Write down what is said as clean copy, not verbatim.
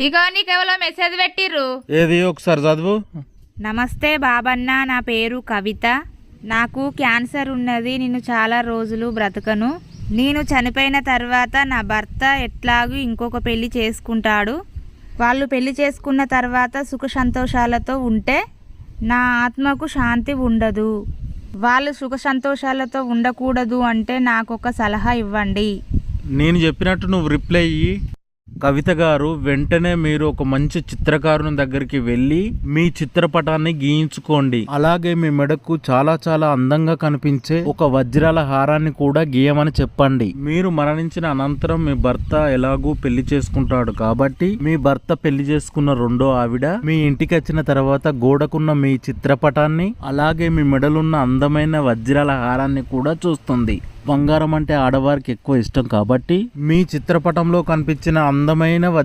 ఇగో నీకెవరో message పెట్టిర్రు. ఏది ఒకసారి చదువు. నమస్తే బాబన్న, నా పేరు కవిత. నాకు క్యాన్సర్ ఉన్నది. నేను చాలా రోజులు బ్రతకను. నేను చనిపోయిన తర్వాత నా భర్త ఎట్లాగూ ఇంకొక పెళ్లి చేసుకుంటాడు. వాళ్ళు పెళ్లి చేసుకున్న తర్వాత సుఖ సంతోషాలతో ఉంటే నా ఆత్మకు శాంతి ఉండదు. వాళ్ళు సుఖ సంతోషాలతో ఉండకూడదు అంటే నాకు ఒక సలహా ఇవ్వండి. నేను చెప్పినట్టు నువ్వు రిప్లై ఇయ్యి. కవిత గారు, వెంటనే మీరు ఒక మంచి చిత్రకారుని దగ్గరికి వెళ్ళి మీ చిత్రపటాన్ని గీయించుకోండి. అలాగే మీ మెడకు చాలా చాలా అందంగా కనిపించే ఒక వజ్రాల హారాన్ని కూడా గీయమని చెప్పండి. మీరు మరణించిన అనంతరం మీ భర్త ఎలాగూ పెళ్లి చేసుకుంటాడు కాబట్టి మీ భర్త పెళ్లి చేసుకున్న రెండో ఆవిడ మీ ఇంటికి వచ్చిన తర్వాత గోడకున్న మీ చిత్రపటాన్ని అలాగే మీ మెడలున్న అందమైన వజ్రాల హారాన్ని కూడా చూస్తుంది. బంగారం అంటే ఆడవారికి ఎక్కువ ఇష్టం కాబట్టి మీ చిత్రపటంలో కనిపించిన అందమైన